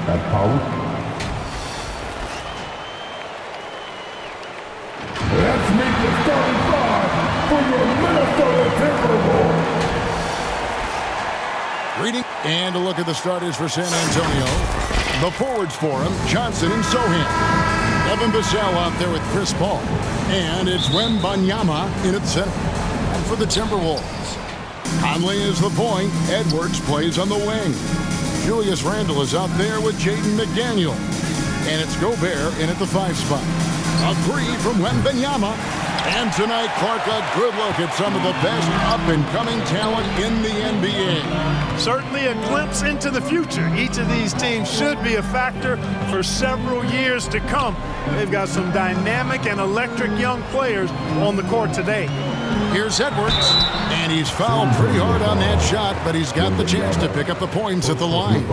At power. Let's meet the starting five for your Minnesota Timberwolves. Reading and a look at the starters for San Antonio. The forwards for him, Johnson and Sohan. Evan Vassell out there with Chris Paul. And it's Wembanyama in at center. And for the Timberwolves, Conley is the point. Edwards plays on the wing. Julius Randle is out there with Jaden McDaniel. And it's Gobert in at the 5 spot. A 3 from Wembanyama. And tonight, Clark, a good look at some of the best up-and-coming talent in the NBA. Certainly a glimpse into the future. Each of these teams should be a factor for several years to come. They've got some dynamic and electric young players on the court today. Here's Edwards, and he's fouled pretty hard on that shot, but he's got the chance to pick up the points at the line.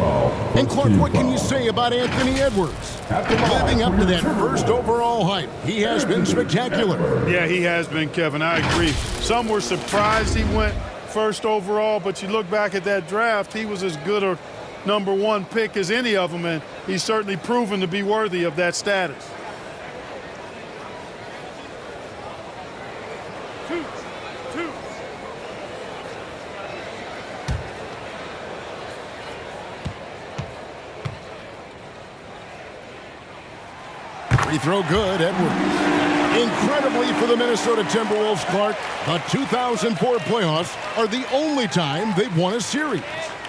And Clark, what can you say about Anthony Edwards? Living up to that first overall hype, he has been spectacular. Yeah, he has been, Kevin. I agree. Some were surprised he went first overall, but you look back at that draft, he was as good a #1 pick as any of them, and he's certainly proven to be worthy of that status. Free throw good, Edwards. Incredibly for the Minnesota Timberwolves, Clark, the 2004 playoffs are the only time they've won a series.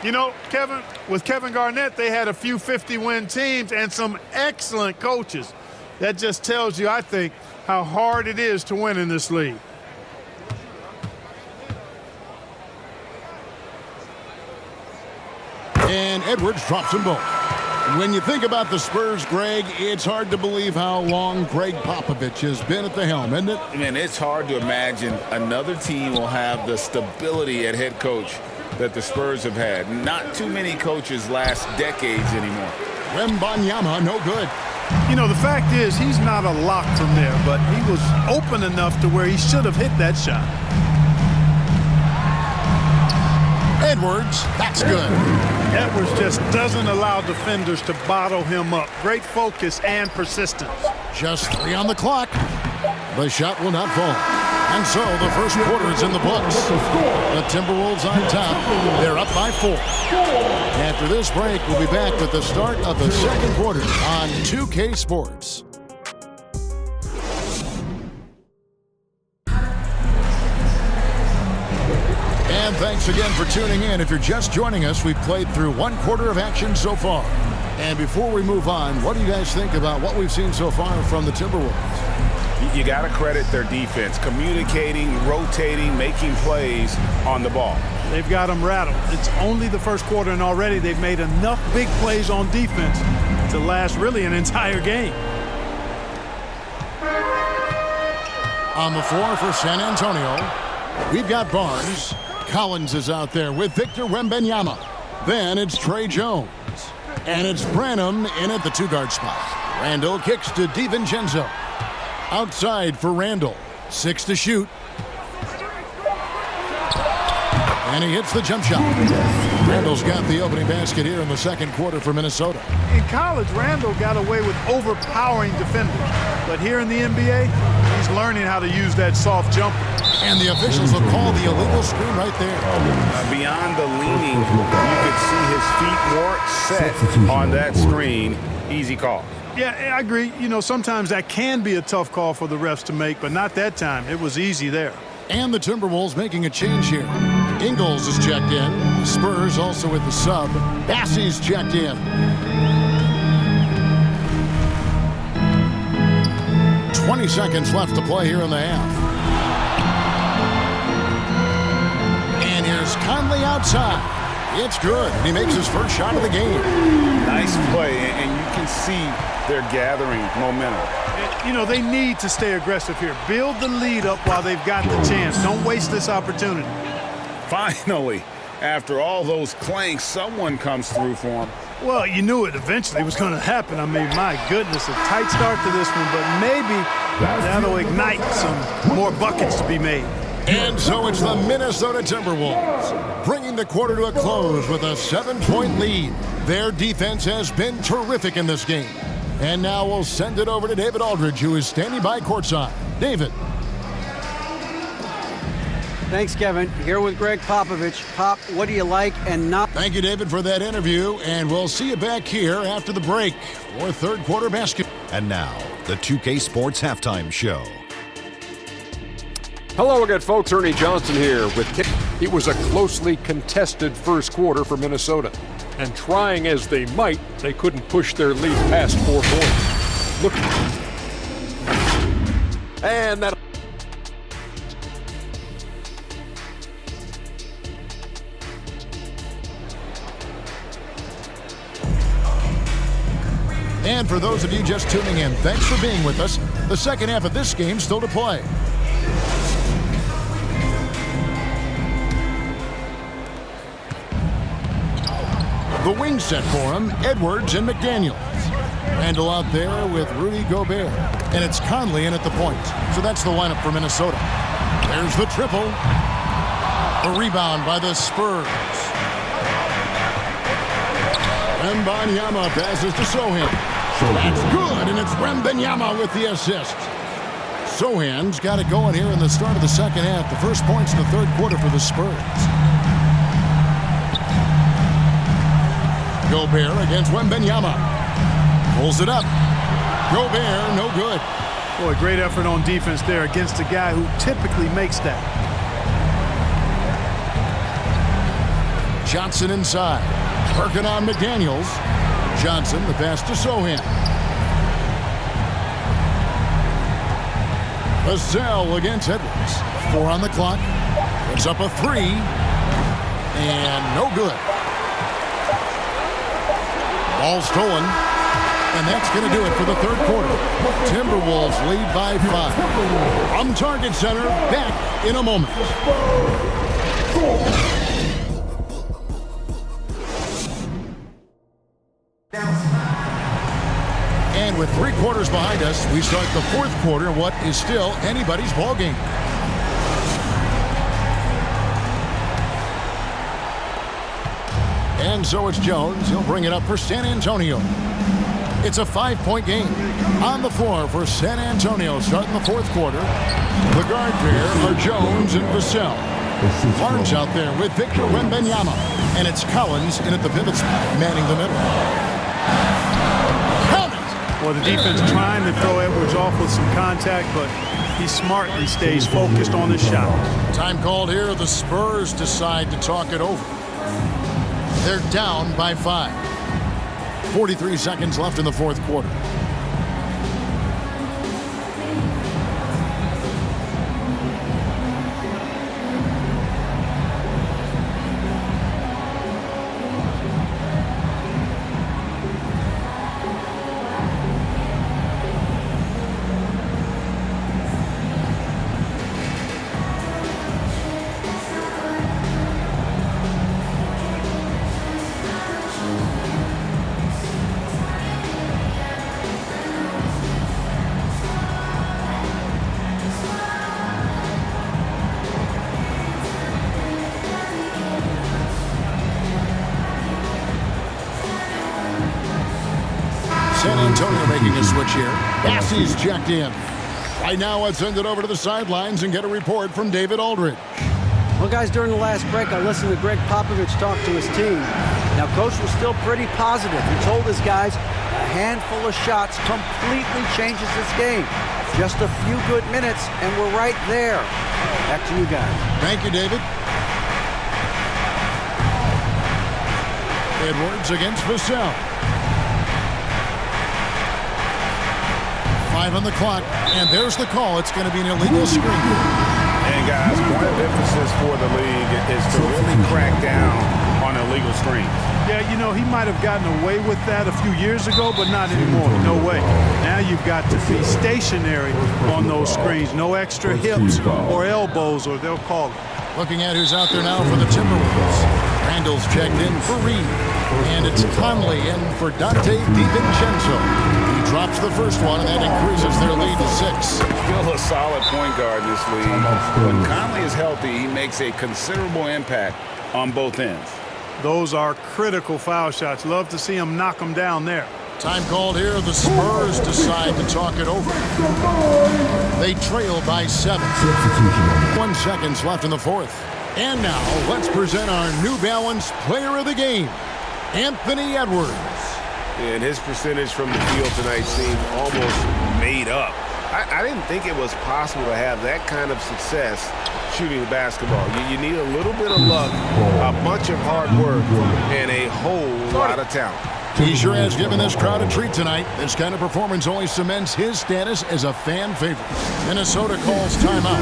You know, Kevin, with Kevin Garnett, they had a few 50-win teams and some excellent coaches. That just tells you, I think, how hard it is to win in this league. And Edwards drops them both. When you think about the Spurs, Greg, it's hard to believe how long Greg Popovich has been at the helm, isn't it? Man, it's hard to imagine another team will have the stability at head coach that the Spurs have had. Not too many coaches last decades anymore. Wembanyama, no good. You know, the fact is he's not a lock from there, but he was open enough to where he should have hit that shot. Edwards, that's good. Edwards just doesn't allow defenders to bottle him up. Great focus and persistence. Just 3 on the clock. The shot will not fall. And so the first quarter is in the books. The Timberwolves on top. They're up by 4. After this break, we'll be back with the start of the second quarter on 2K Sports. And thanks again for tuning in. If you're just joining us, we've played through 1 quarter of action so far. And before we move on, what do you guys think about what we've seen so far from the Timberwolves? You got to credit their defense, communicating, rotating, making plays on the ball. They've got them rattled. It's only the first quarter, and already they've made enough big plays on defense to last really an entire game. On the floor for San Antonio, we've got Barnes. Collins is out there with Victor Wembanyama. Then it's Trey Jones. And it's Branham in at the 2-guard spot. Randle kicks to DiVincenzo. Outside for Randle. 6 to shoot. And he hits the jump shot. Randle's got the opening basket here in the second quarter for Minnesota. In college, Randle got away with overpowering defenders. But here in the NBA, he's learning how to use that soft jumper. And the officials have called the illegal screen right there. Beyond the leaning, you could see his feet more set on that screen. Easy call. Yeah, I agree. You know, sometimes that can be a tough call for the refs to make, but not that time. It was easy there. And the Timberwolves making a change here. Ingles is checked in. Spurs also with the sub. Bassey's checked in. 20 seconds left to play here in the half. And here's Conley outside. It's good. He makes his first shot of the game. Nice play, and you can see they're gathering momentum. You know, they need to stay aggressive here. Build the lead up while they've got the chance. Don't waste this opportunity. Finally, after all those clanks, someone comes through for him. Well, you knew it eventually was going to happen. I mean, my goodness, a tight start to this one, but maybe that'll ignite some more buckets to be made. And so it's the Minnesota Timberwolves bringing the quarter to a close with a 7-point lead. Their defense has been terrific in this game. And now we'll send it over to David Aldridge, who is standing by courtside. David. Thanks, Kevin. Here with Greg Popovich. Pop, what do you like and not? Thank you, David, for that interview. And we'll see you back here after the break for third quarter basketball. And now, the 2K Sports Halftime Show. Hello again, folks. Ernie Johnson here with Kick. It was a closely contested first quarter for Minnesota. And trying as they might, they couldn't push their lead past 4 points. Look. And that. And for those of you just tuning in, thanks for being with us. The second half of this game still to play. The wing set for him, Edwards and McDaniels. Randall out there with Rudy Gobert. And it's Conley in at the point. So that's the lineup for Minnesota. There's the triple. The rebound by the Spurs. Wembanyama passes to Sohan. That's good, and it's Wembanyama with the assist. Sohan's got it going here in the start of the second half. The first points in the third quarter for the Spurs. Gobert against Wembanyama. Pulls it up. Gobert, no good. Boy, great effort on defense there against a guy who typically makes that. Johnson inside. Working on McDaniels. Johnson, the pass to Sohan. Vassell against Edwards. 4 on the clock. Puts up a 3. And no good. Ball stolen. And that's going to do it for the third quarter. Timberwolves lead by 5. From Target Center, back in a moment. And with 3 quarters behind us, we start the fourth quarter, what is still anybody's ball game. And so it's Jones. He'll bring it up for San Antonio. It's a 5-point game. On the floor for San Antonio starting the fourth quarter. The guard pair are Jones and Vassell. Barnes out there with Victor Wembanyama. And it's Collins in at the pivot spot, manning the middle. Well, the defense trying to throw Edwards off with some contact, but he smartly stays focused on his shot. Time called here. The Spurs decide to talk it over. They're down by 5. 43 seconds left in the fourth quarter. San Antonio making a switch here. Bassey's checked in. Right now, let's send it over to the sidelines and get a report from David Aldridge. Well, guys, during the last break, I listened to Greg Popovich talk to his team. Now, Coach was still pretty positive. He told his guys a handful of shots completely changes this game. Just a few good minutes, and we're right there. Back to you guys. Thank you, David. Edwards against Vassell. 5 on the clock, and there's the call. It's going to be an illegal screen. And guys, point of emphasis for the league is to really crack down on illegal screens. Yeah, you know, he might have gotten away with that a few years ago, but not anymore. No way. Now you've got to be stationary on those screens. No extra hips or elbows, or they'll call it. Looking at who's out there now for the Timberwolves. Randall's checked in for Reed. And it's Conley in for Dante DiVincenzo. He drops the first one, and that increases their lead to 6. Still a solid point guard in this league. When Conley is healthy, he makes a considerable impact on both ends. Those are critical foul shots. Love to see him knock them down there. Time called here. The Spurs decide to talk it over. They trail by 7. 1 second left in the fourth. And now let's present our New Balance Player of the Game, Anthony Edwards. And his percentage from the field tonight seemed almost made up. I didn't think it was possible to have that kind of success shooting the basketball. You need a little bit of luck, a bunch of hard work, and a whole lot of talent. He sure has given this crowd a treat tonight. This kind of performance only cements his status as a fan favorite. Minnesota calls timeout.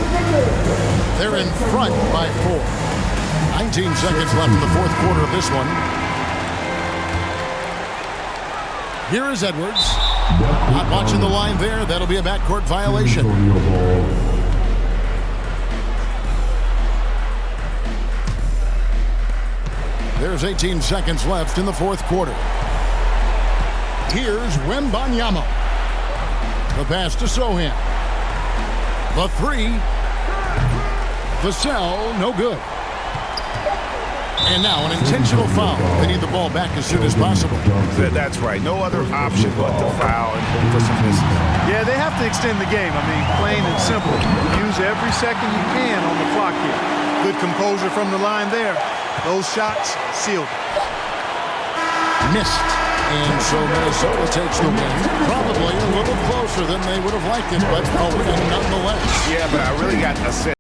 They're in front by 4. 19 seconds left in the fourth quarter of this one. Here is Edwards. Not watching the line there. That'll be a backcourt violation. There's 18 seconds left in the fourth quarter. Here's Wembanyama. The pass to Sohan. The 3. Vassell, no good. And now an intentional foul. They need the ball back as soon as possible. That's right. No other option but to foul and hope for some misses. Yeah, they have to extend the game. I mean, plain and simple. Use every second you can on the clock here. Good composure from the line there. Those shots sealed. Missed. And so Minnesota takes the win. Probably a little closer than they would have liked it, but a win nonetheless. Yeah, but I really got a sense.